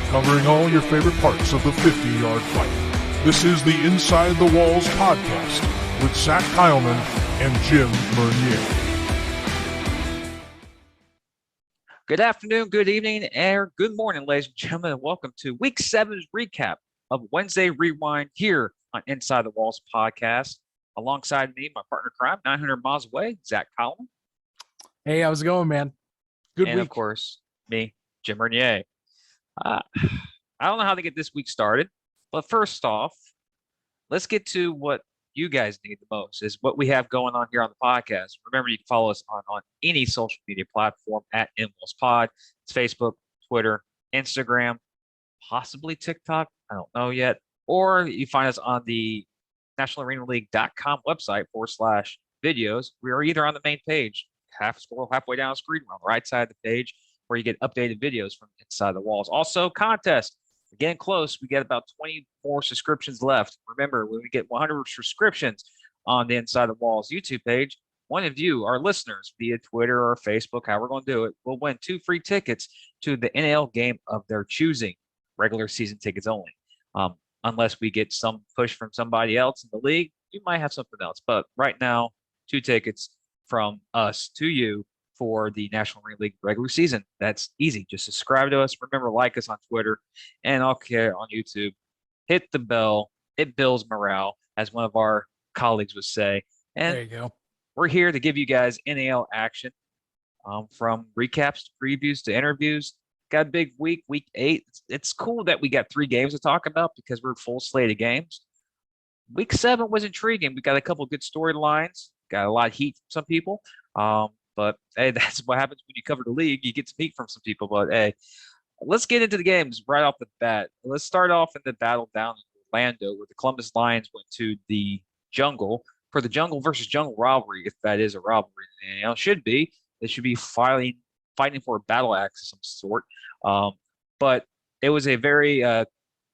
covering all your favorite parts of the 50-yard fight. This is the Inside the Walls podcast with Zach Kyleman and Jim Mernier. Good afternoon, good evening, and good morning, ladies and gentlemen, and welcome to Week 7's recap of Wednesday Rewind here on Inside the Walls podcast. Alongside me, my partner crime, 900 miles away, Zach Kyleman. Hey, how's it going, man? Good and week. Of course, me, Jim Mernier. I don't know how to get this week started, but first off, let's get to what you guys need the most, is what we have going on here on the podcast. Remember, you can follow us on any social media platform at InWallsPod. It's Facebook, Twitter, Instagram, possibly TikTok. I don't know yet. Or you find us on the NationalArenaLeague.com website /videos. We are either on the main page, halfway down the screen, or on the right side of the page, where you get updated videos from Inside the Walls. Also, contest. We're getting close. We got about 20 more subscriptions left. Remember, when we get 100 subscriptions on the Inside the Walls YouTube page, one of you, our listeners, via Twitter or Facebook, how we're going to do it, will win 2 free tickets to the NL game of their choosing, regular season tickets only. Unless we get some push from somebody else in the league, you might have something else. But right now, 2 tickets from us to you for the National Arena League regular season. That's easy. Just subscribe to us. Remember, like us on Twitter and on YouTube. Hit the bell. It builds morale, as one of our colleagues would say. And there you go. We're here to give you guys NAL action, from recaps to previews to interviews. Got a big week, week 8. It's cool that we got 3 games to talk about because we're full slate of games. Week 7 was intriguing. We got a couple of good storylines. Got a lot of heat from some people. But, hey, that's what happens when you cover the league. You get some heat from some people. But, hey, let's get into the games right off the bat. Let's start off in the battle down in Orlando, where the Columbus Lions went to the Jungle for the Jungle versus Jungle rivalry, if that is a rivalry. And it should be. They should be fighting for a battle axe of some sort. But it was a very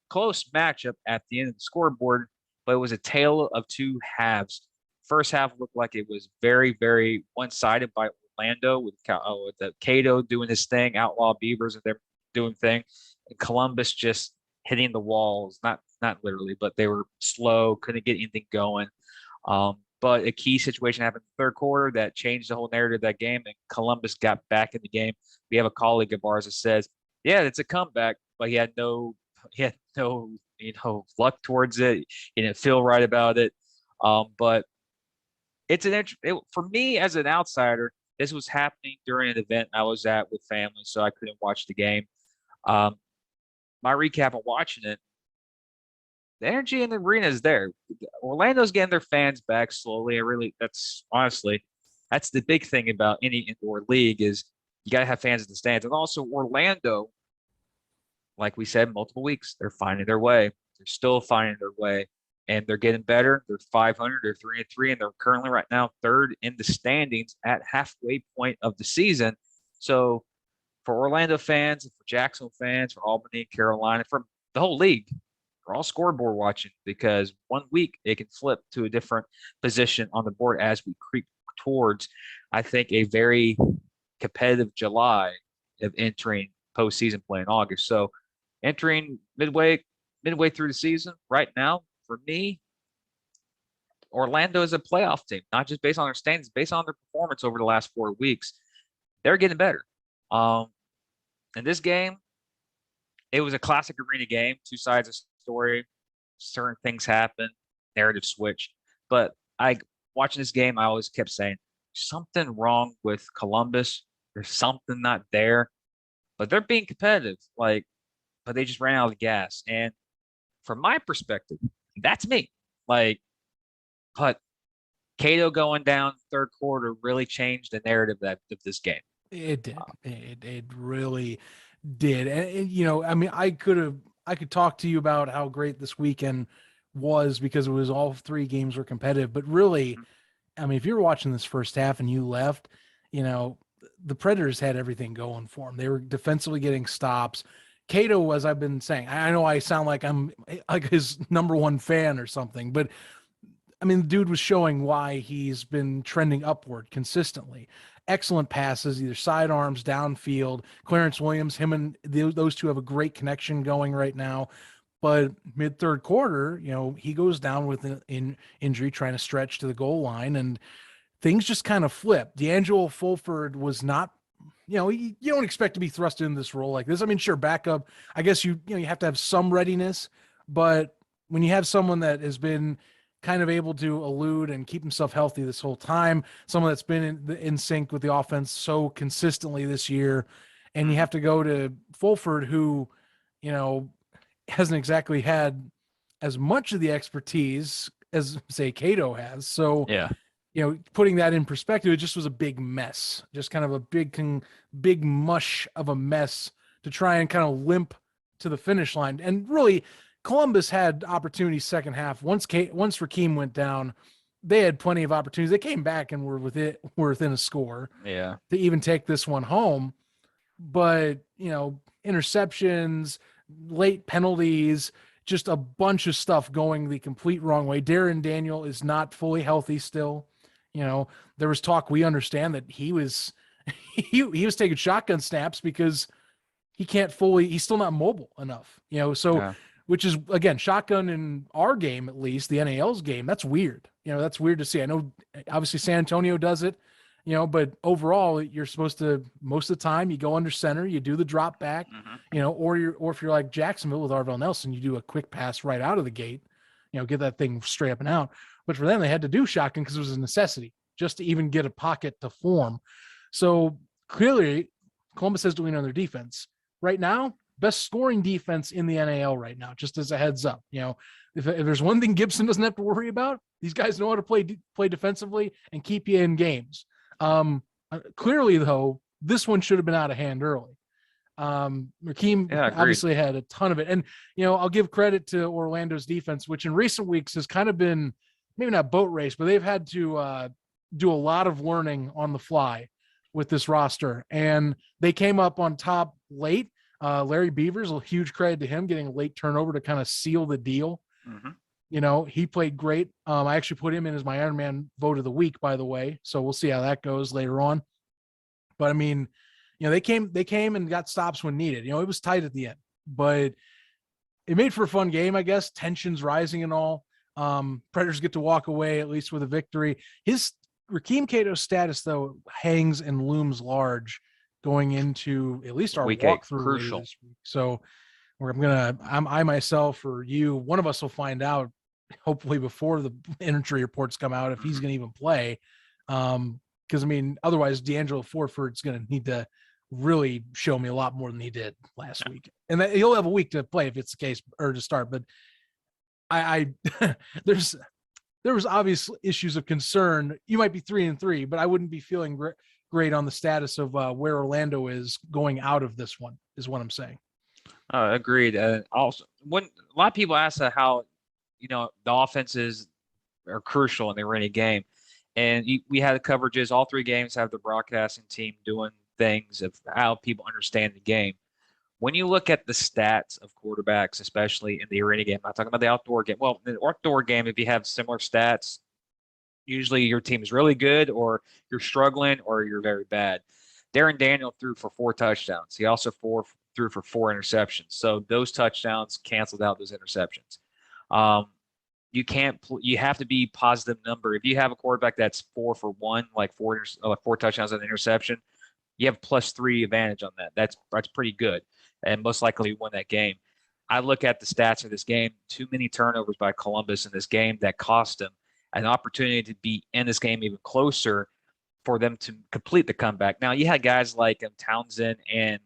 close matchup at the end of the scoreboard, but it was a tale of 2 halves. First half looked like it was very, very one-sided by Orlando with the Cato doing his thing, Outlaw Beavers and they're doing thing, and Columbus just hitting the walls, not literally, but they were slow, couldn't get anything going. But a key situation happened in the third quarter that changed the whole narrative of that game, and Columbus got back in the game. We have a colleague of ours that says, yeah, it's a comeback, but he had no luck towards it. He didn't feel right about it. But it's for me as an outsider, this was happening during an event I was at with family, so I couldn't watch the game. My recap of watching it, the energy in the arena is there. Orlando's getting their fans back slowly. That's the big thing about any indoor league is you got to have fans in the stands. And also Orlando, like we said, multiple weeks, they're finding their way. They're still finding their way, and they're getting better. They're 500, they're 3-3, and they're currently right now 3rd in the standings at halfway point of the season. So for Orlando fans, for Jacksonville fans, for Albany, Carolina, for the whole league, we're all scoreboard watching, because one week it can flip to a different position on the board as we creep towards, I think, a very competitive July of entering postseason play in August. So entering midway through the season right now, for me, Orlando is a playoff team, not just based on their standings, based on their performance over the last 4 weeks. They're getting better. In this game, it was a classic arena game, 2 sides of story, certain things happen, narrative switch. But watching this game, I always kept saying, something wrong with Columbus. There's something not there. But they're being competitive, but they just ran out of gas. And from my perspective, that's me. But Cato going down third quarter really changed the narrative of this game. It did. It really did. And I mean, I could talk to you about how great this weekend was because it was all 3 games were competitive. But really, I mean, if you were watching this first half and you left, the Predators had everything going for them. They were defensively getting stops. Cato, as I've been saying, I know I sound like I'm like his number 1 fan or something, but I mean, the dude was showing why he's been trending upward consistently. excellent passes, either sidearms, downfield. Clarence Williams, him and those two have a great connection going right now. But mid third quarter, he goes down with an injury trying to stretch to the goal line, and things just kind of flipped. D'Angelo Fulford was not, you don't expect to be thrust into this role like this. I mean, sure, backup, I guess you have to have some readiness, but when you have someone that has been kind of able to elude and keep himself healthy this whole time, someone that's been in sync with the offense so consistently this year, and you have to go to Fulford, who, hasn't exactly had as much of the expertise as, say, Cato has. So, Yeah. Putting that in perspective, it just was a big mess, just kind of a big mush of a mess to try and kind of limp to the finish line. And really, Columbus had opportunities second half. Once Rakeem went down, they had plenty of opportunities. They came back and were within a score. Yeah. To even take this one home. But, interceptions, late penalties, just a bunch of stuff going the complete wrong way. Darren Daniel is not fully healthy still. There was talk, we understand that he was taking shotgun snaps because he's still not mobile enough, which is, again, shotgun in our game, at least the NAL's game. That's weird. That's weird to see. I know obviously San Antonio does it, but overall you're supposed to, most of the time you go under center, you do the drop back, or if you're like Jacksonville with Arvell Nelson, you do a quick pass right out of the gate, get that thing straight up and out. But for them, they had to do shotgun because it was a necessity just to even get a pocket to form. So clearly Columbus has to lean on their defense right now. Best scoring defense in the NAL right now, just as a heads up. If there's one thing Gibson doesn't have to worry about, these guys know how to play defensively and keep you in games. Clearly, though, this one should have been out of hand early. Rakeem obviously had a ton of it. And, I'll give credit to Orlando's defense, which in recent weeks has kind of been maybe not boat race, but they've had to do a lot of learning on the fly with this roster. And they came up on top late. Larry Beavers, a huge credit to him, getting a late turnover to kind of seal the deal. He played great. I actually put him in as my Ironman vote of the week, by the way. So we'll see how that goes later on. But I mean, they came and got stops when needed. It was tight at the end, but it made for a fun game, I guess. Tensions rising and all. Predators get to walk away at least with a victory. Rakeem Cato's status, though, hangs and looms large going into at least our walkthrough crucial this week. So I myself or you, one of us will find out hopefully before the injury reports come out if he's going to even play. Because I mean, otherwise D'Angelo Fulford's going to need to really show me a lot more than he did last week, and he'll have a week to play if it's the case, or to start. But there was obvious issues of concern. You might be 3-3, but I wouldn't be feeling great on the status of where Orlando is going out of this one, is what I'm saying. Agreed. Also, when a lot of people ask how, the offenses are crucial in the rainy game, and we had the coverages. All three games have the broadcasting team doing things of how people understand the game. When you look at the stats of quarterbacks, especially in the arena game, I'm not talking about the outdoor game. Well, in the outdoor game, if you have similar stats, usually your team is really good, or you're struggling, or you're very bad. Darren Daniel threw for 4 touchdowns. He also threw for 4 interceptions. So those touchdowns canceled out those interceptions. You have to be positive number. If you have a quarterback that's 4 for 1, like 4 touchdowns and an interception, you have +3 advantage on that. That's pretty good, and most likely win that game. I look at the stats of this game. Too many turnovers by Columbus in this game that cost them an opportunity to be in this game even closer for them to complete the comeback. Now, you had guys like Townsend and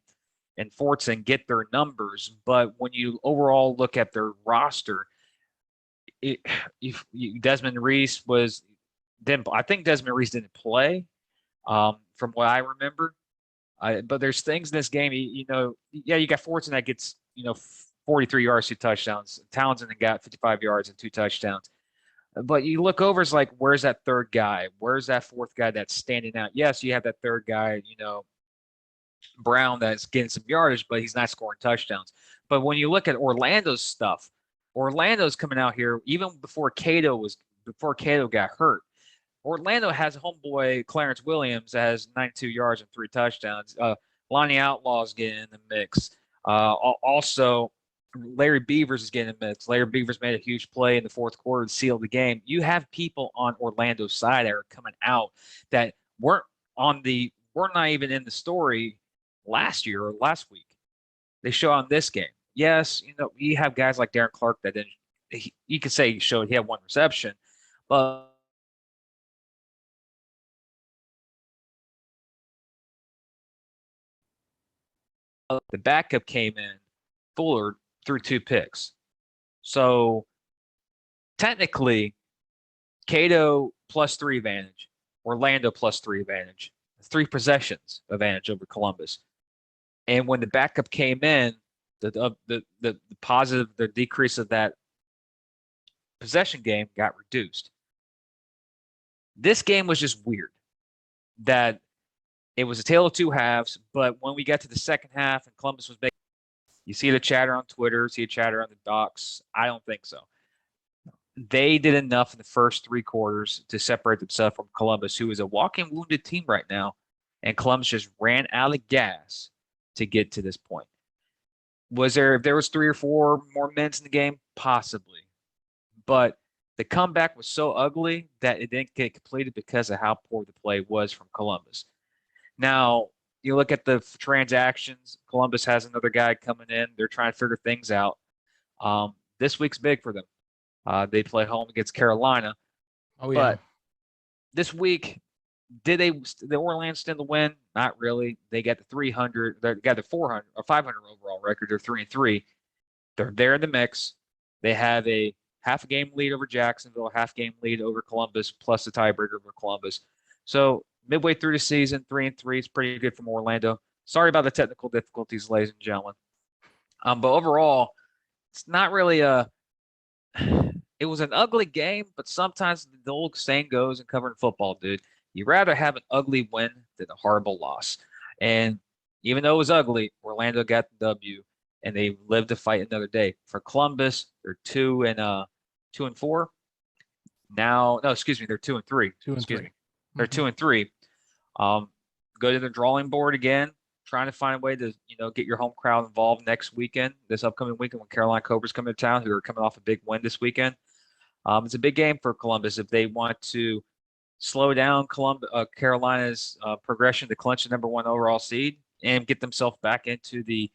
Fortson get their numbers, but when you overall look at their roster, Desmond Reese I think Desmond Reese didn't play, from what I remember. But there's things in this game, you got Fortson that gets, 43 yards, 2 touchdowns. Townsend got 55 yards and 2 touchdowns. But you look over, it's like, where's that third guy? Where's that fourth guy that's standing out? Yes, you have that third guy, Brown, that's getting some yardage, but he's not scoring touchdowns. But when you look at Orlando's stuff, Orlando's coming out here even before Cato got hurt. Orlando has a homeboy, Clarence Williams, that has 92 yards and 3 touchdowns. Lonnie Outlaw's getting in the mix. Also, Larry Beavers is getting in the mix. Larry Beavers made a huge play in the fourth quarter to seal the game. You have people on Orlando's side that are coming out that weren't not even in the story last year or last week. They show on this game. Yes, you have guys like Darren Clark that didn't. You could say he had 1 reception, but the backup came in, Fuller threw 2 picks. So technically, Cato +3 advantage, Orlando +3 advantage, 3 possessions advantage over Columbus. And when the backup came in, the positive, the decrease of that possession game got reduced. This game was just weird. That it was a tale of 2 halves, but when we got to the second half and Columbus was making, you see the chatter on Twitter, see a chatter on the docs. I don't think so. They did enough in the first 3 quarters to separate themselves from Columbus, who is a walking wounded team right now, and Columbus just ran out of gas to get to this point. If there was 3 or 4 more minutes in the game? Possibly. But the comeback was so ugly that it didn't get completed because of how poor the play was from Columbus. Now, you look at the transactions. Columbus has another guy coming in. They're trying to figure things out. This week's big for them. They play home against Carolina. Oh, yeah. But this week, did the Orlando stand the win? Not really. They got the 300. They got the 400 or 500 overall record. They're 3-3. They're there in the mix. They have a half a game lead over Jacksonville, half game lead over Columbus, plus a tiebreaker over Columbus. So midway through the season, 3-3 is pretty good from Orlando. Sorry about the technical difficulties, ladies and gentlemen. But overall, it's not really it was an ugly game, but sometimes the old saying goes in covering football, dude. You'd rather have an ugly win than a horrible loss. And even though it was ugly, Orlando got the W, and they lived to fight another day. For Columbus, they're 2-4. Now, no, excuse me, they're 2-3. Excuse me. They're 2-3. Go to the drawing board again, trying to find a way to, get your home crowd involved next weekend, this upcoming weekend when Carolina Cobras come to town, who are coming off a big win this weekend. It's a big game for Columbus if they want to slow down Carolina's progression to clinch the number 1 overall seed and get themselves back into the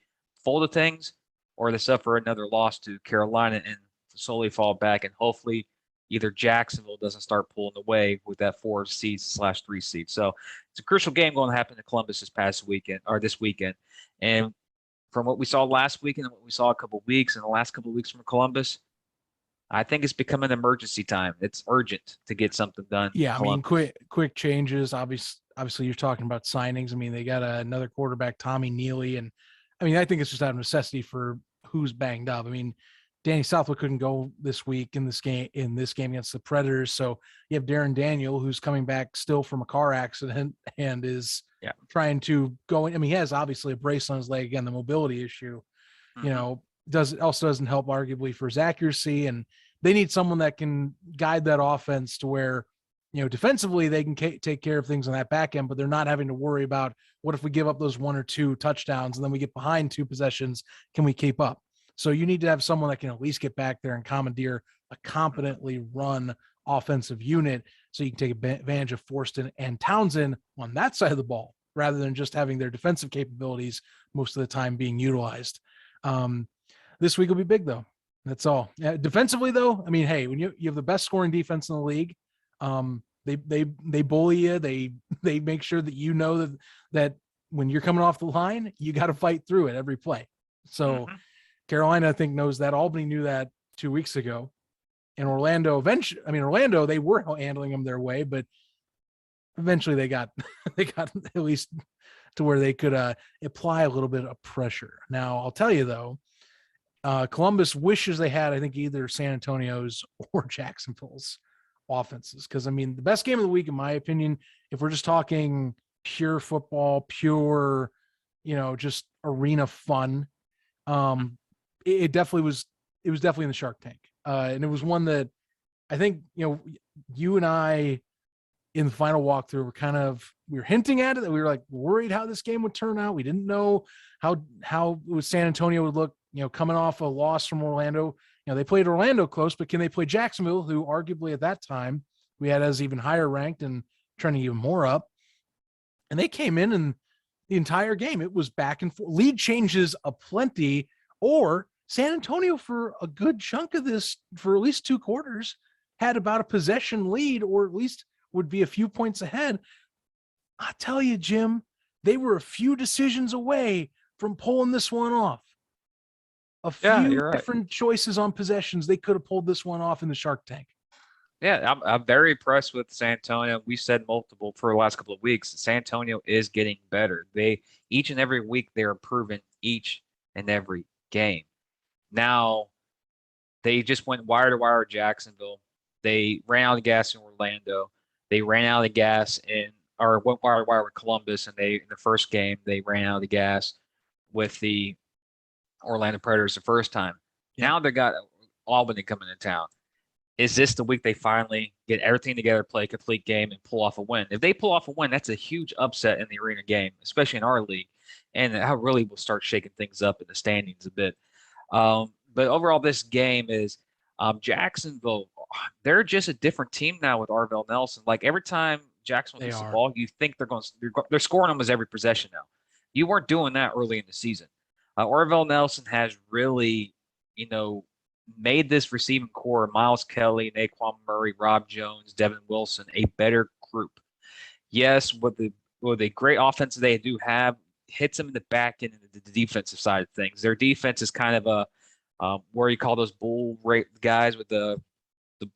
fold of things, or they suffer another loss to Carolina and slowly fall back, and hopefully either Jacksonville doesn't start pulling away with that 4 seed/3 seed. So it's a crucial game going to happen to Columbus this weekend. And from what we saw last weekend and what we saw a couple of weeks and the last couple of weeks from Columbus, I think it's becoming emergency time. It's urgent to get something done. Yeah, Columbus. I mean, quick changes. Obviously, you're talking about signings. I mean, they got another quarterback, Tommy Neely, and I mean, I think it's just out of necessity for who's banged up. I mean, Danny Southwood couldn't go this week in this game against the Predators, so you have Darren Daniel, who's coming back still from a car accident and is trying to go in. I mean, he has obviously a brace on his leg, again, the mobility issue. Mm-hmm. Doesn't help arguably for his accuracy, and they need someone that can guide that offense to where, defensively they can take care of things on that back end, but they're not having to worry about what if we give up those 1 or 2 touchdowns and then we get behind 2 possessions, can we keep up? So you need to have someone that can at least get back there and commandeer a competently run offensive unit so you can take advantage of Forston and Townsend on that side of the ball rather than just having their defensive capabilities most of the time being utilized. This week will be big, though. That's all. Defensively, though, I mean, hey, when you have the best scoring defense in the league, they bully you. They make sure that that when you're coming off the line, you got to fight through it every play. So Carolina, I think, knows that. Albany knew that 2 weeks ago. And Orlando, Orlando, they were handling them their way, but eventually they got at least to where they could apply a little bit of pressure. Now, I'll tell you, though, Columbus wishes they had, I think, either San Antonio's or Jacksonville's offenses. Because, I mean, the best game of the week, in my opinion, if we're just talking pure football, pure, just arena fun, it definitely was. It was definitely in the Shark Tank, and it was one that I think you and I in the final walkthrough, we were hinting at it, that we were like worried how this game would turn out. We didn't know how San Antonio would look, coming off a loss from Orlando. They played Orlando close, but can they play Jacksonville, who arguably at that time we had as even higher ranked and trending even more up? And they came in, and the entire game, it was back and forth. Lead changes aplenty, or San Antonio for a good chunk of this, for at least 2 quarters, had about a possession lead, or at least would be a few points ahead. I tell you, Jim, they were a few decisions away from pulling this one off. A few different choices on possessions, they could have pulled this one off in the Shark Tank. Yeah, I'm very impressed with San Antonio. We said multiple for the last couple of weeks. San Antonio is getting better. Each and every week they're improving each and every game. Now, they just went wire to wire at Jacksonville. They ran out of gas in Orlando. They ran out of gas went wire to wire with Columbus, and in the first game they ran out of the gas with the Orlando Predators the first time. Yeah. Now they got Albany coming to town. Is this the week they finally get everything together, play a complete game, and pull off a win? If they pull off a win, that's a huge upset in the arena game, especially in our league, and that really will start shaking things up in the standings a bit. But overall, this game is Jacksonville. They're just a different team now with Arvell Nelson. Like every time Jacksonville gets the ball, you think they're scoring almost every possession now. You weren't doing that early in the season. Arvell Nelson has really, made this receiving core, Miles Kelly, Naquan Murray, Rob Jones, Devin Wilson, a better group. Yes, with the great offense they do have, hits them in the back end and the defensive side of things. Their defense is kind of where you call those bull guys with the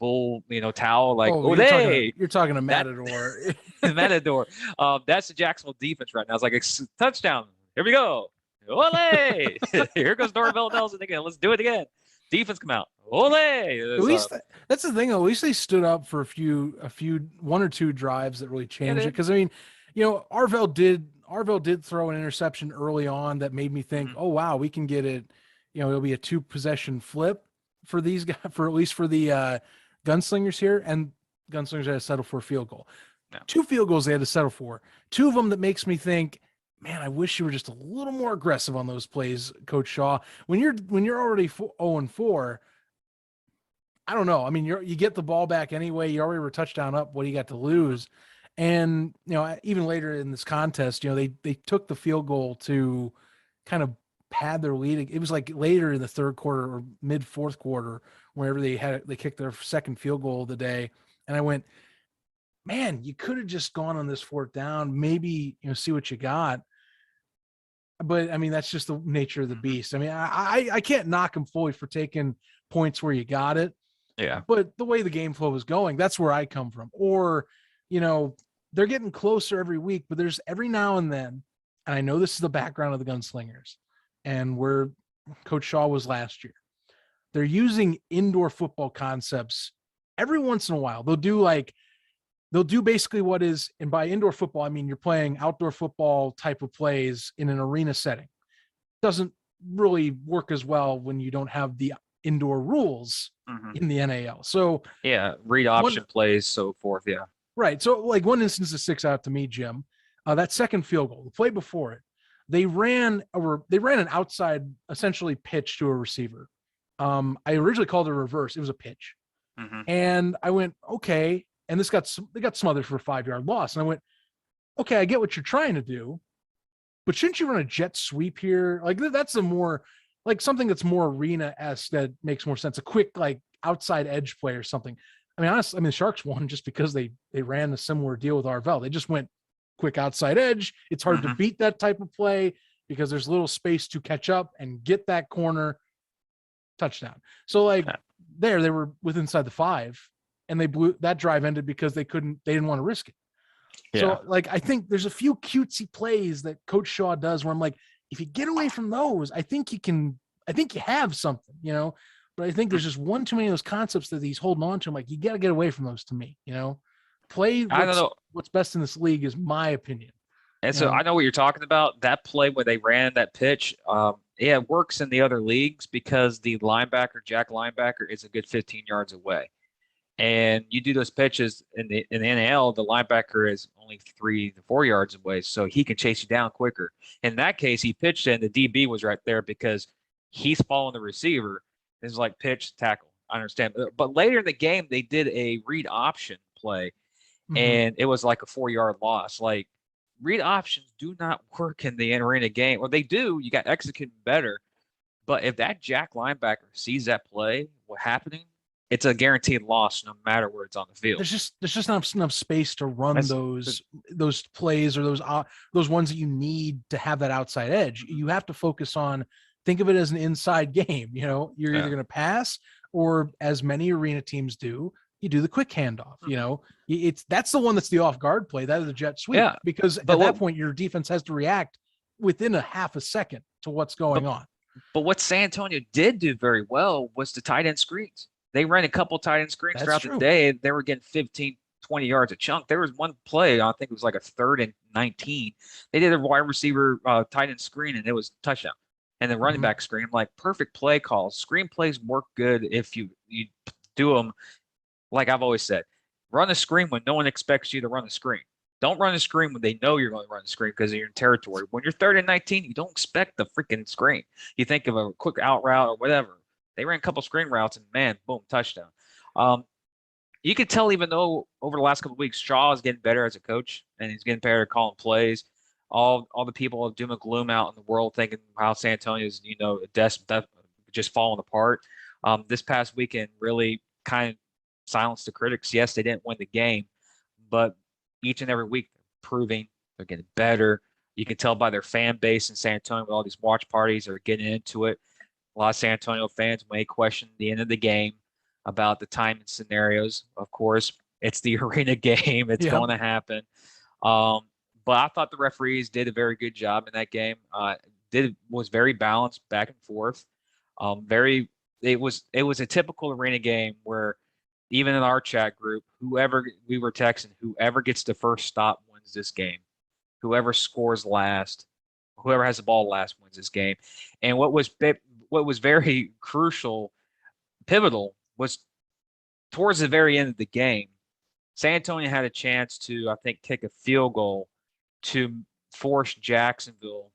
bull, towel, like, you're talking to Matador. Matador. That's the Jacksonville defense right now. It's like a touchdown. Here we go. Ole! Here goes Arvell Nelson again. Let's do it again. Defense come out. Ole! At least that's the thing. At least they stood up for one or two drives that really changed it. Because Arvell did throw an interception early on that made me think, oh wow, we can get it. It'll be a 2-possession flip for these guys, for at least for the Gunslingers here, and Gunslingers had to settle for a field goal. No. 2 field goals they had to settle for. 2 of them that makes me think, man, I wish you were just a little more aggressive on those plays, Coach Shaw. When you're already 0-4, I don't know. I mean, you get the ball back anyway. You already were a touchdown up. What do you got to lose? And even later in this contest, they took the field goal to kind of pad their lead. It was like later in the 3rd quarter or mid 4th quarter, whenever they kicked their 2nd field goal of the day, and I went, man, you could have just gone on this 4th down, maybe, see what you got. But I mean, that's just the nature of the beast. I mean, I can't knock them fully for taking points where you got it. Yeah. But the way the game flow is going, that's where I come from. Or, they're getting closer every week, but there's every now and then, and I know this is the background of the Gunslingers and where Coach Shaw was last year. They're using indoor football concepts every once in a while. They'll do basically what is, and by indoor football, I mean, you're playing outdoor football type of plays in an arena setting. Doesn't really work as well when you don't have the indoor rules in the NAL. So read option plays, so forth. Yeah. Right. So like one instance that sticks out to me, Jim, that 2nd field goal, the play before it, they ran an outside essentially pitch to a receiver. I originally called it a reverse. It was a pitch. And I went, okay. And they got smothered for a 5-yard loss. And I went, okay, I get what you're trying to do, but shouldn't you run a jet sweep here? Like that's something that's more arena-esque that makes more sense. A quick like outside edge play or something. I mean, honestly, the Sharks won just because they ran a similar deal with Arvell. They just went quick outside edge. It's hard to beat that type of play because there's little space to catch up and get that corner touchdown. So they were within inside the 5. And they blew that drive ended because they didn't want to risk it. Yeah. So I think there's a few cutesy plays that Coach Shaw does where I'm like, if you get away from those, I think you have something, but I think there's just one too many of those concepts that he's holding on to. I'm like, you got to get away from those to me, play. What's best in this league is my opinion. And so I know what you're talking about. That play where they ran that pitch. It works in the other leagues because the Jack linebacker is a good 15 yards away. And you do those pitches in the NL, the linebacker is only 3 to 4 yards away, so he can chase you down quicker. In that case, he pitched it, and the DB was right there because he's following the receiver. It's like pitch, tackle. I understand. But later in the game, they did a read option play, and it was like a 4-yard loss. Like, read options do not work in the arena game. Or they do. You got executing better. But if that Jack linebacker sees that play, what happening, it's a guaranteed loss no matter where it's on the field. There's just not enough space to run those plays or those ones that you need to have that outside edge. You have to focus on, think of it as an inside game. You know, you're either going to pass, or as many arena teams do, you do the quick handoff. You know, that's the one that's the off guard play. That is a jet sweep. Yeah, because at that point your defense has to react within a half a second to what's going on. But what San Antonio did do very well was the tight end screens. They ran a couple tight end screens throughout the day. They were getting 15, 20 yards a chunk. There was one play, I think it was like a 3rd and 19. They did a wide receiver tight end screen, and it was a touchdown. And the running back screen, like, perfect play calls. Screen plays work good if you do them, like I've always said. Run the screen when no one expects you to run the screen. Don't run the screen when they know you're going to run the screen because you're in territory. When you're 3rd and 19, you don't expect the freaking screen. You think of a quick out route or whatever. They ran a couple screen routes, and man, boom, touchdown. You could tell, even though over the last couple of weeks, Shaw is getting better as a coach, and he's getting better at calling plays. All the people of doom and gloom out in the world thinking how San Antonio is, just falling apart. This past weekend really kind of silenced the critics. Yes, they didn't win the game, but each and every week they're improving. They're getting better. You can tell by their fan base in San Antonio with all these watch parties. They're getting into it. A lot of San Antonio fans may question the end of the game about the timing scenarios. Of course, it's the arena game. It's going to happen. But I thought the referees did a very good job in that game. Was very balanced back and forth. It was a typical arena game where even in our chat group, whoever we were texting, whoever gets the first stop wins this game. Whoever scores last, whoever has the ball last wins this game. And what was very crucial, pivotal, was towards the very end of the game, San Antonio had a chance to, I think, kick a field goal to force Jacksonville.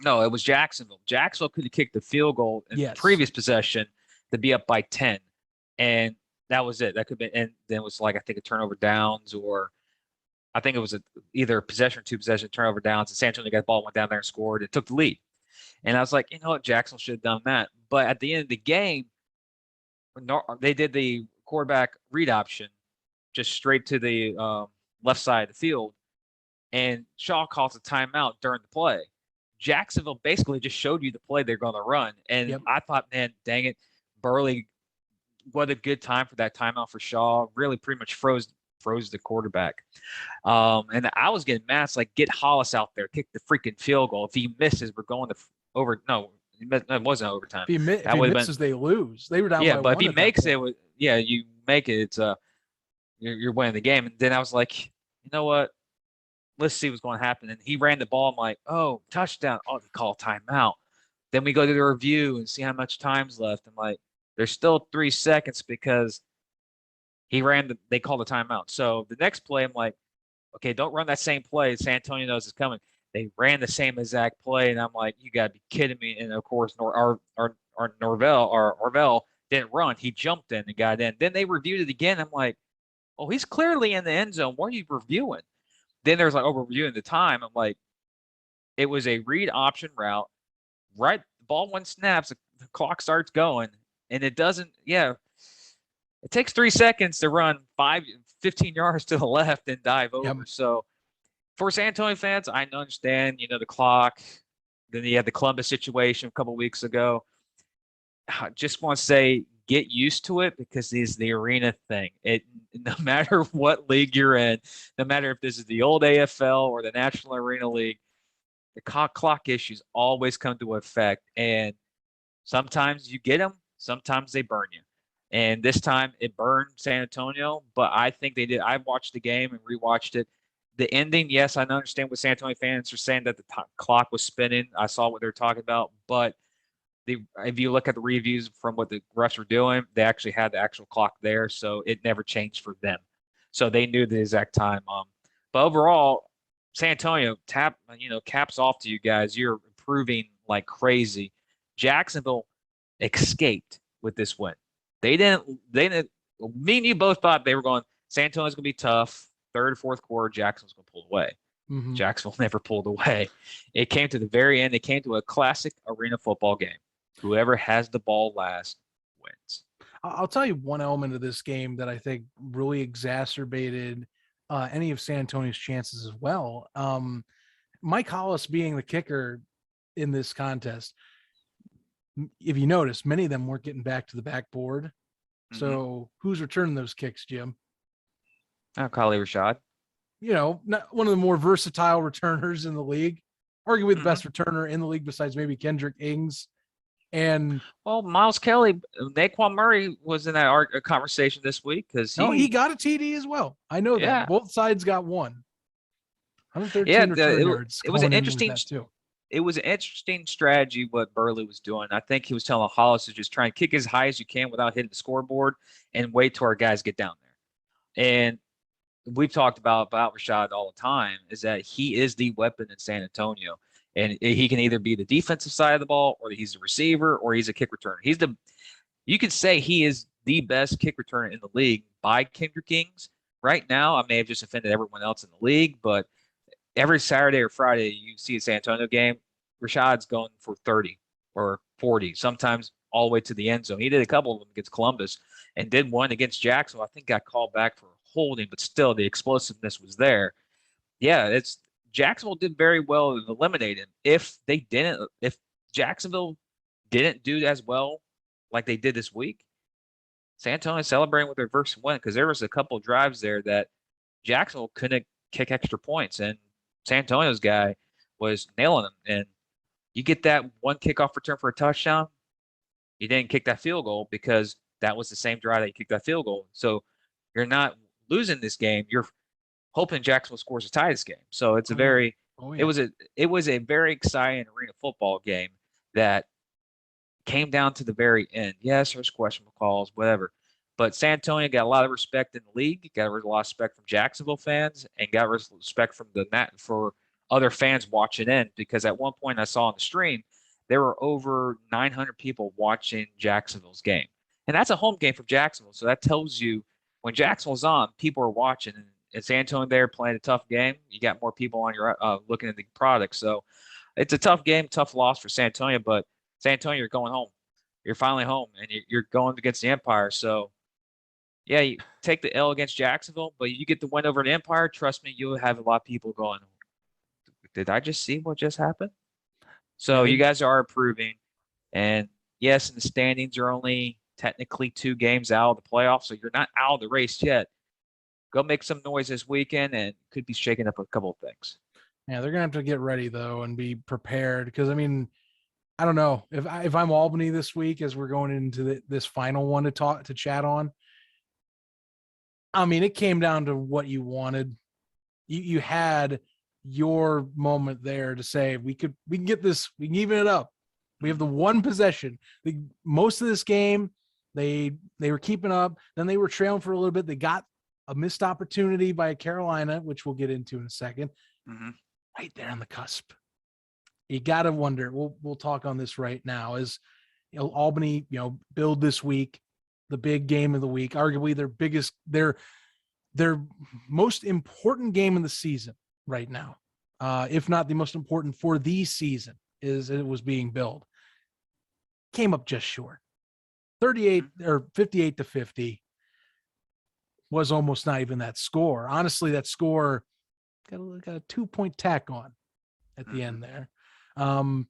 No, it was Jacksonville. Jacksonville could have kicked the field goal in the previous possession to be up by 10. And that was it. That could be, and then it was like, I think, a turnover downs, or I think it was either a possession or 2 possession turnover downs. And San Antonio got the ball, went down there and scored and took the lead. And I was like, you know what, Jacksonville should have done that. But at the end of the game, they did the quarterback read option just straight to the left side of the field, and Shaw calls a timeout during the play. Jacksonville basically just showed you the play they're going to run. And I thought, man, dang it, Burley, what a good time for that timeout for Shaw. Really pretty much froze the quarterback. And I was getting mad. It's like, get Hollis out there, kick the freaking field goal. If he misses, we're going to over. No, it wasn't overtime. If he misses, they lose. They were down by 1. But if he makes it, you make it. It's you're winning the game. And then I was like, you know what? Let's see what's going to happen. And he ran the ball. I'm like, oh, touchdown. Oh, they call timeout. Then we go to the review and see how much time's left. I'm like, there's still 3 seconds because they called the timeout. So the next play, I'm like, okay, don't run that same play. San Antonio knows it's coming. They ran the same exact play, and I'm like, you got to be kidding me. And, of course, Arvell didn't run. He jumped in and got in. Then they reviewed it again. I'm like, oh, he's clearly in the end zone. What are you reviewing? Then there's like, oh, we're reviewing the time. I'm like, it was a read option route. Right, the ball one snaps, the clock starts going, and it doesn't, it takes 3 seconds to run 15 yards to the left and dive over. So for San Antonio fans, I understand, the clock. Then you had the Columbus situation a couple of weeks ago. I just want to say, get used to it, because this is the arena thing. No matter what league you're in, no matter if this is the old AFL or the National Arena League, the clock issues always come to effect. And sometimes you get them, sometimes they burn you. And this time it burned San Antonio, but I think they did. I watched the game and rewatched it. The ending, yes, I understand what San Antonio fans are saying, that the clock was spinning. I saw what they're talking about, but if you look at the reviews from what the refs were doing, they actually had the actual clock there, so it never changed for them. So they knew the exact time. But overall, San Antonio caps off to you guys. You're improving like crazy. Jacksonville escaped with this win. They didn't. Me and you both thought they were going. San Antonio's going to be tough. Third, fourth quarter, Jacksonville's going to pull away. Mm-hmm. Jacksonville never pulled away. It came to the very end. It came to a classic arena football game. Whoever has the ball last wins. I'll tell you one element of this game that I think really exacerbated any of San Antonio's chances as well. Mike Hollis being the kicker in this contest, if you notice, many of them weren't getting back to the backboard. Mm-hmm. So who's returning those kicks, Jim? Khalil Rashad. Not one of the more versatile returners in the league, arguably the best returner in the league besides maybe Kendrick Ings. And Miles Kelly, Naquan Murray was in that conversation this week because he got a TD as well. I know that both sides got one. 113 return yards. It was an interesting too. It was an interesting strategy what Burley was doing. I think he was telling Hollis to just try and kick as high as you can without hitting the scoreboard and wait till our guys get down there. And we've talked about Rashad all the time is that he is the weapon in San Antonio. And he can either be the defensive side of the ball or he's a receiver or he's a kick returner. You could say he is the best kick returner in the league by Kendrick Ings. Right now, I may have just offended everyone else in the league, but every Saturday or Friday you see a San Antonio game, Rashad's going for 30 or 40, sometimes all the way to the end zone. He did a couple of them against Columbus and did one against Jacksonville. I think got called back for holding, but still the explosiveness was there. Yeah, Jacksonville did very well in eliminating him. If Jacksonville didn't do as well like they did this week, San Antonio celebrating with their first win because there was a couple of drives there that Jacksonville couldn't kick extra points, and San Antonio's guy was nailing them. And you get that one kickoff return for a touchdown, you didn't kick that field goal because that was the same drive that you kicked that field goal. So you're not losing this game. You're hoping Jacksonville scores a tie this game. So it's it was a very exciting arena football game that came down to the very end. Yes, there's questionable calls, whatever. But San Antonio got a lot of respect in the league, got a lot of respect from Jacksonville fans, and got respect from for other fans watching in. Because at one point I saw on the stream, there were over 900 people watching Jacksonville's game. And that's a home game for Jacksonville. So that tells you when Jacksonville's on, people are watching. And San Antonio there playing a tough game, you got more people on your looking at the product. So it's a tough game, tough loss for San Antonio. But San Antonio, you're going home. You're finally home, and you're going against the Empire. So, yeah, you take the L against Jacksonville, but you get the win over the Empire. Trust me, you'll have a lot of people going, did I just see what just happened? So you guys are improving. And, yes, in the standings, you're only technically 2 games out of the playoffs, so you're not out of the race yet. Go make some noise this weekend and could be shaking up a couple of things. Yeah, they're going to have to get ready, though, and be prepared because, I mean, I don't know. If I'm Albany this week as we're going into this final one to chat on, I mean, it came down to what you wanted. You had your moment there to say we can get this, we can even it up. We have the one possession. Most of this game, they were keeping up. Then they were trailing for a little bit. They got a missed opportunity by Carolina, which we'll get into in a second. Mm-hmm. Right there on the cusp. You got to wonder. We'll talk on this right now. As Albany, build this week, the big game of the week, arguably their most important game in the season right now, if not the most important for the season, is it was being billed. Came up just short, 38 or 58-50. Was almost not even that score. Honestly, that score got a 2-point tack on at the end there. One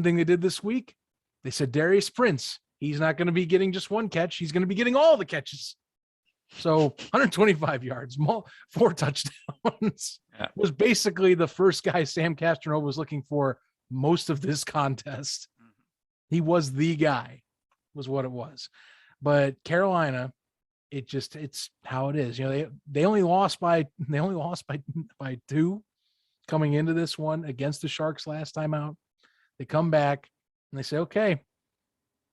thing they did this week, they said Darius Prince, he's not going to be getting just one catch. He's going to be getting all the catches. So 125 yards, 4 touchdowns. Yeah. Was basically the first guy Sam Castronova was looking for most of this contest. He was the guy, was what it was. But Carolina, it's how it is. They only lost by 2 coming into this one against the Sharks last time out. They come back and they say, okay,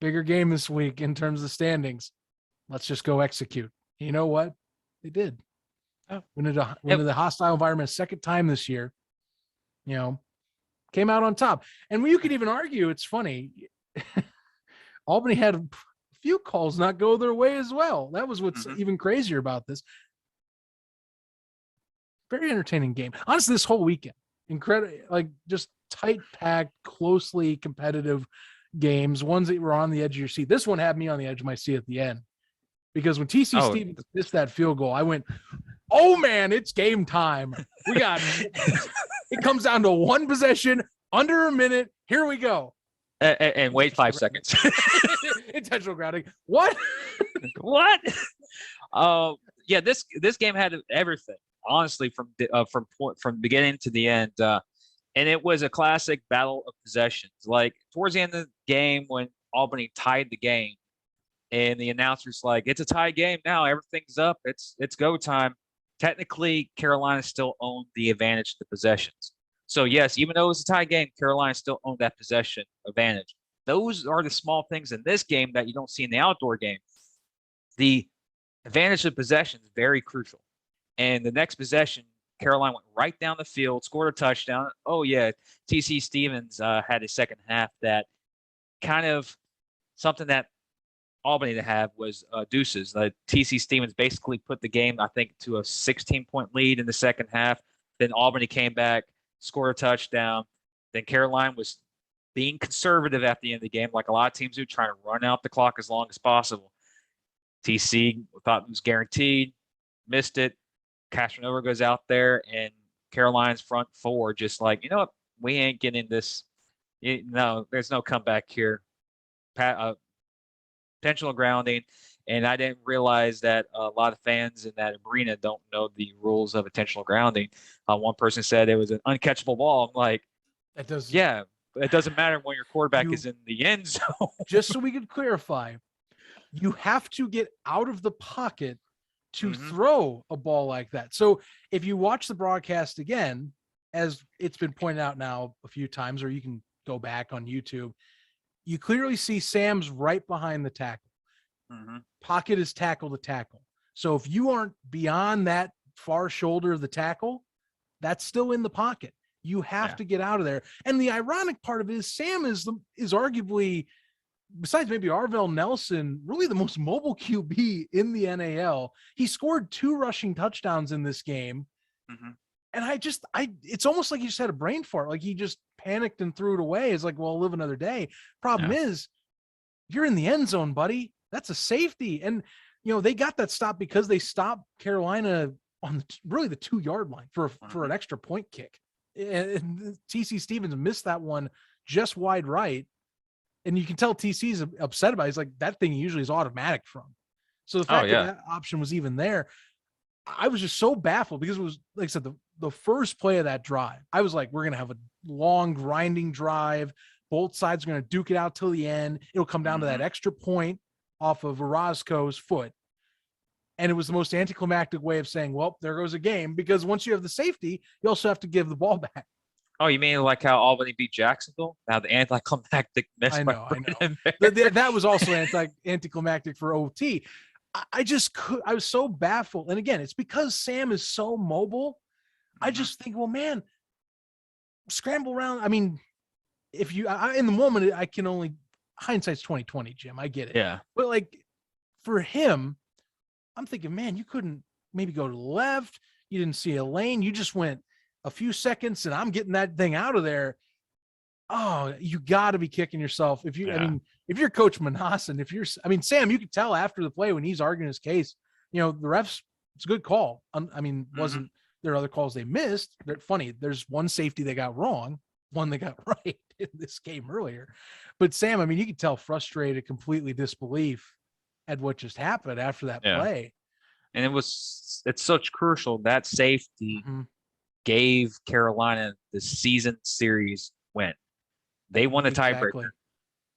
bigger game this week in terms of standings. Let's just go execute. You know what? They did. Oh. Went into the hostile environment a second time this year. You know, came out on top. And you could even argue, it's funny, Albany had a few calls not go their way as well. That was what's even crazier about this. Very entertaining game. Honestly, this whole weekend, incredible, like just tight packed, closely competitive games, ones that were on the edge of your seat. This one had me on the edge of my seat at the end because when TC Stevens missed that field goal, I went, oh man, it's game time. We got it comes down to one possession, under a minute. Here we go. And wait 5 seconds. Intentional grounding. What? What? Yeah, this game had everything. Honestly, from beginning to the end, and it was a classic battle of possessions. Like towards the end of the game, when Albany tied the game, and the announcer's like, "It's a tie game now. Everything's up. It's go time." Technically, Carolina still owned the advantage of the possessions. So yes, even though it was a tie game, Carolina still owned that possession advantage. Those are the small things in this game that you don't see in the outdoor game. The advantage of possession is very crucial. And the next possession, Carolina went right down the field, scored a touchdown. Oh, yeah, TC Stevens had a second half that kind of something that Albany to have was deuces. TC Stevens basically put the game, I think, to a 16-point lead in the second half. Then Albany came back, scored a touchdown. Then Carolina was being conservative at the end of the game, like a lot of teams do, trying to run out the clock as long as possible. TC thought it was guaranteed, missed it. Castronova goes out there, and Carolina's front four just like, you know what, we ain't getting this. No, there's no comeback here. Intentional grounding, and I didn't realize that a lot of fans in that arena don't know the rules of intentional grounding. One person said it was an uncatchable ball. I'm like, that does. Yeah, it doesn't matter when your quarterback is in the end zone. Just so we could clarify, you have to get out of the pocket to throw a ball like that. So if you watch the broadcast again, as it's been pointed out now a few times, or you can go back on YouTube, you clearly see Sam's right behind the tackle. Pocket is tackle to tackle. So if you aren't beyond that far shoulder of the tackle, that's still in the pocket. You have to get out of there. And the ironic part of it is Sam is arguably, besides maybe Arvell Nelson, really the most mobile QB in the NAL. He scored 2 rushing touchdowns in this game. And it's almost like he just had a brain fart. Like he just panicked and threw it away. It's like, well, I'll live another day. Problem is, you're in the end zone, buddy. That's a safety. And, you know, they got that stop because they stopped Carolina on really the 2-yard line for an extra point kick. And TC Stevens missed that one just wide right. And you can tell TC's upset about it. He's like, that thing usually is automatic from. So the fact that option was even there, I was just so baffled because it was, like I said, the first play of that drive. I was like, we're going to have a long grinding drive. Both sides are going to duke it out till the end. It'll come down to that extra point off of Orozco's foot. And it was the most anticlimactic way of saying, well, there goes a game, because once you have the safety, you also have to give the ball back. Oh, you mean like how Albany beat Jacksonville? Now the anticlimactic miss. I know. That was also anticlimactic for OT. I was so baffled. And again, it's because Sam is so mobile. I just think, well, man, scramble around. I mean, if you, in the moment, I can only, hindsight's 2020, Jim. I get it. Yeah. But like for him, I'm thinking, man, you couldn't maybe go to the left. You didn't see a lane. You just went a few seconds and I'm getting that thing out of there. Oh, you got to be kicking yourself. If if you're Coach Manasan, Sam, you could tell after the play when he's arguing his case, you know, the refs, it's a good call. Wasn't there other calls they missed? They're funny. There's one safety they got wrong, one they got right in this game earlier. But Sam, you could tell frustrated, completely disbelief at what just happened after that play. And it's such crucial. That safety gave Carolina the season series win. They won the tiebreaker.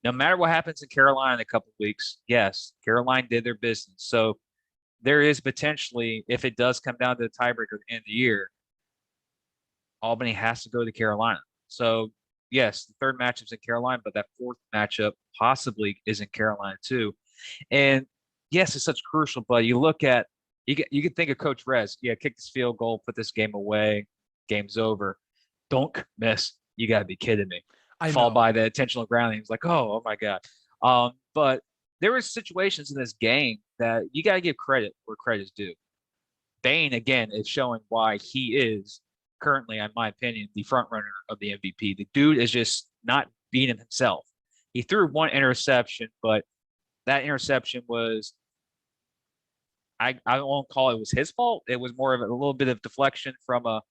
No matter what happens in Carolina in a couple of weeks, yes, Carolina did their business. So there is potentially, if it does come down to the tiebreaker at the end of the year, Albany has to go to Carolina. So yes, the third matchup's in Carolina, but that fourth matchup possibly is in Carolina too. And yes, it's such crucial, but you look at you can think of Coach Rez. Yeah, kick this field goal, put this game away, game's over. Don't miss. You got to be kidding me. Fall by the intentional grounding. It's like, oh my God. But there were situations in this game that you got to give credit where credit is due. Bain, again, is showing why he is currently, in my opinion, the front runner of the MVP. The dude is just not beating himself. He threw one interception, but that interception was, I won't call it was his fault. It was more of a little bit of deflection from a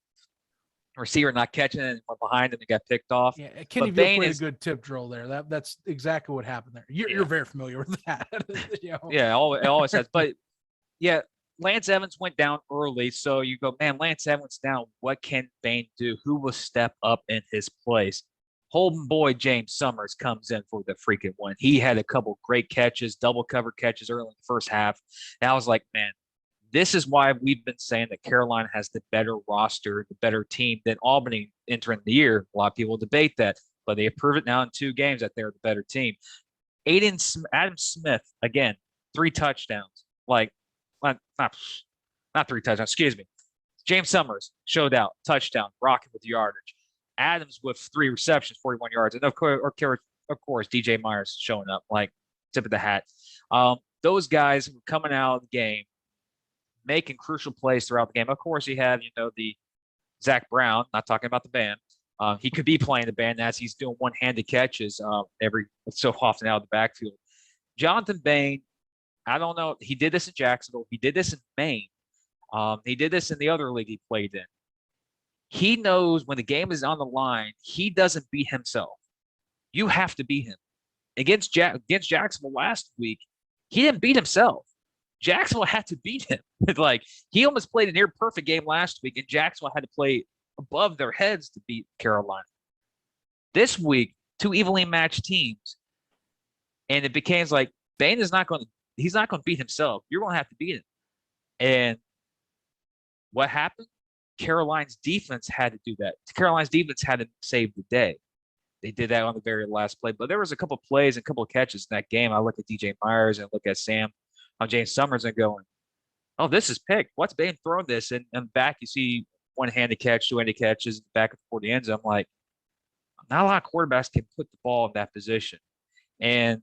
receiver not catching it and went behind him and got picked off. Yeah, Kenny Veal played a good tip drill there. That's exactly what happened there. You're very familiar with that. You know? Yeah, it always has. But yeah, Lance Evans went down early, so you go, man, Lance Evans down. What can Bain do? Who will step up in his place? Holden boy James Summers comes in for the freaking win. He had a couple great catches, double cover catches early in the first half. And I was like, man, this is why we've been saying that Carolina has the better roster, the better team than Albany entering the year. A lot of people debate that, but they have proven now in 2 games that they're the better team. Adam Smith, again, 3 touchdowns. Like, not 3 touchdowns, excuse me. James Summers showed out, touchdown, rocking with yardage. Adams with 3 receptions, 41 yards. And of course, DJ Myers showing up, like tip of the hat. Those guys were coming out of the game, making crucial plays throughout the game. Of course, you have, the Zach Brown, not talking about the band. He could be playing the band as he's doing one-handed catches every so often out of the backfield. Jonathan Bain, I don't know. He did this in Jacksonville. He did this in Maine. He did this in the other league he played in. He knows when the game is on the line, he doesn't beat himself. You have to beat him. Against Jacksonville last week, he didn't beat himself. Jacksonville had to beat him. Like, he almost played a near perfect game last week, and Jacksonville had to play above their heads to beat Carolina. This week, 2 evenly matched teams, and it became like Bain is not going to beat himself. You're going to have to beat him. And what happened? Carolina's defense had to do that. Carolina's defense had to save the day. They did that on the very last play. But there was a couple of plays and a couple of catches in that game. I look at DJ Myers and look at James Summers and going, oh, this is picked. What's Bain throwing this? And back you see one-handed catch, two-handed catches back and forth the end zone. I'm like, not a lot of quarterbacks can put the ball in that position. And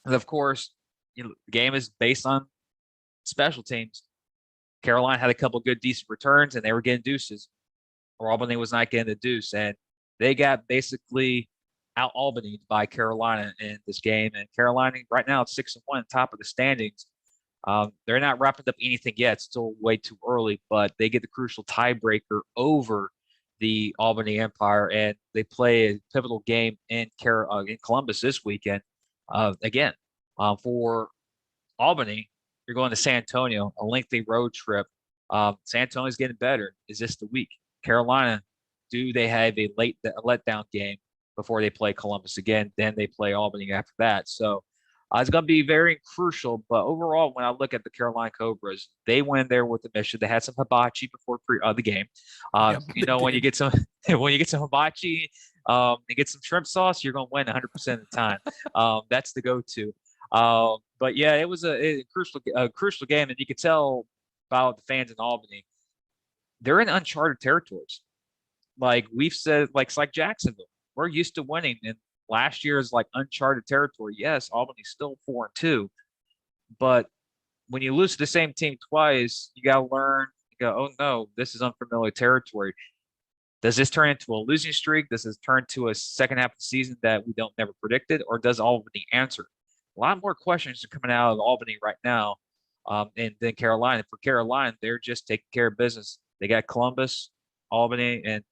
of course, the game is based on special teams. Carolina had a couple of good, decent returns, and they were getting deuces. Or Albany was not getting the deuce. And they got basically out Albany by Carolina in this game. And Carolina, right now, it's 6-1, top of the standings. They're not wrapping up anything yet. It's still way too early, but they get the crucial tiebreaker over the Albany Empire, and they play a pivotal game in Columbus this weekend. Again, for Albany, you're going to San Antonio, a lengthy road trip. San Antonio's getting better. Is this the week? Carolina, do they have a letdown game before they play Columbus again? Then they play Albany after that. So it's going to be very crucial. But overall, when I look at the Carolina Cobras, they went there with the mission. They had some hibachi before the game. When you get some hibachi and get some shrimp sauce, you're going to win 100% of the time. That's the go-to. But yeah, it was a crucial game, and you could tell about the fans in Albany. They're in uncharted territories. Like we've said, it's like Jacksonville. We're used to winning, and last year is like uncharted territory. Yes, Albany's still 4-2, but when you lose to the same team twice, you got to learn. You go, oh no, this is unfamiliar territory. Does this turn into a losing streak? Does this turn to a second half of the season that we don't never predicted, or does Albany answer? A lot more questions are coming out of Albany right now, and then Carolina. For Carolina, they're just taking care of business. They got Columbus, Albany, and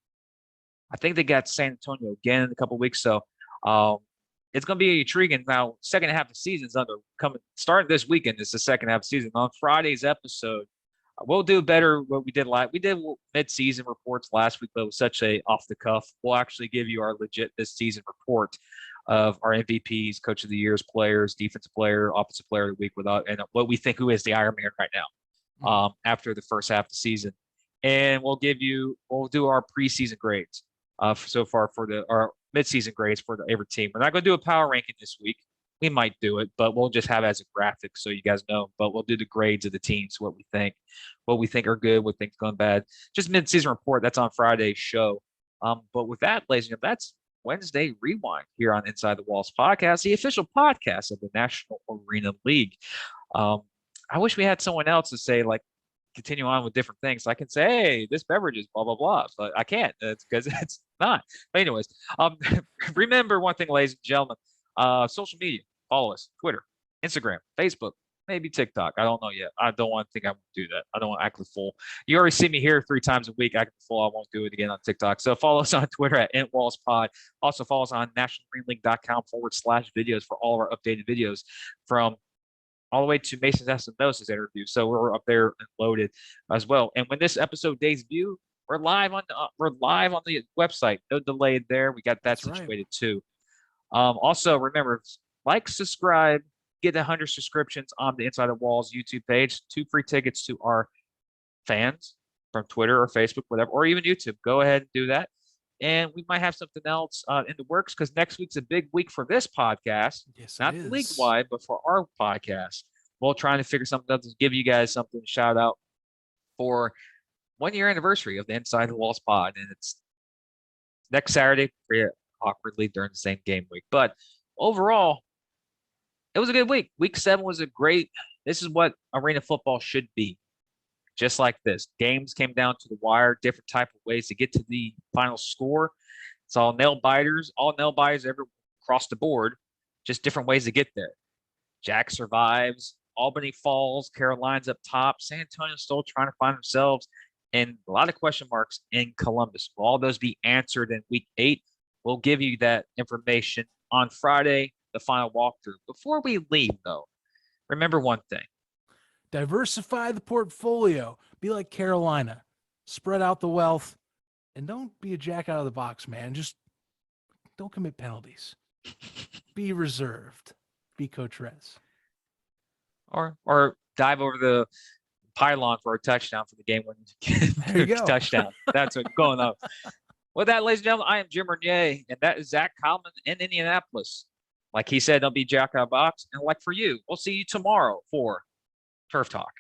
I think they got San Antonio again in a couple of weeks. So it's going to be intriguing. Now, second half of the season's starting this weekend. It's the second half of the season. On Friday's episode, we'll do better what we did last. We did mid-season reports last week, but it was such a off the cuff. We'll actually give you our legit this season report of our MVPs, Coach of the Year's players, defensive player, offensive player of the week, and what we think who is the Iron Man right now after the first half of the season. And we'll do our preseason grades so far for midseason grades for every team. We're not going to do a power ranking this week. We might do it, but we'll just have it as a graphic so you guys know. But we'll do the grades of the teams, what we think are good, what things going bad. Just midseason report. That's on Friday's show. But with that, ladies and gentlemen, that's Wednesday Rewind here on Inside the Walls podcast, the official podcast of the National Arena League. I wish we had someone else to say, like, continue on with different things. So I can say, hey, this beverage is blah, blah, blah. But I can't. It's because it's not. But anyways, remember one thing, ladies and gentlemen, social media, follow us, Twitter, Instagram, Facebook, maybe TikTok. I don't know yet. I don't want to think I won't do that. I don't want to act like a fool. You already see me here 3 times a week acting a fool. I won't do it again on TikTok. So follow us on Twitter at IntWallsPod. Also follow us on nationalarenaleague.com/videos for all of our updated videos from all the way to Mason Espinosa's interview. So we're up there and loaded as well. And when this episode debuts, we're live on the website. No delay there. We got that situated too. Also remember, like, subscribe, get 100 subscriptions on the Inside the Walls YouTube page. 2 free tickets to our fans from Twitter or Facebook, whatever, or even YouTube. Go ahead and do that. And we might have something else in the works because next week's a big week for this podcast. Yes, not league-wide, but for our podcast. We'll try to figure something out to give you guys something to shout out for 1-year anniversary of the Inside the Walls pod. And it's next Saturday, pretty awkwardly during the same game week. But overall, it was a good week. Week 7 was this is what arena football should be. Just like this. Games came down to the wire, different type of ways to get to the final score. It's all nail biters ever across the board, just different ways to get there. Jack survives, Albany falls, Carolina's up top, San Antonio's still trying to find themselves, and a lot of question marks in Columbus. Will all those be answered in week 8? We'll give you that information on Friday, the final walkthrough. Before we leave, though, remember one thing. Diversify the portfolio. Be like Carolina. Spread out the wealth. And don't be a jack out of the box, man. Just don't commit penalties. Be reserved. Be Coach Rez. Or dive over the pylon for a touchdown for the game-winning touchdown. That's what's going on. With that, ladies and gentlemen, I am Jim Renier, and that is Zach Kallman in Indianapolis. Like he said, don't be jack out of the box. And like for you, we'll see you tomorrow for Turf Talk.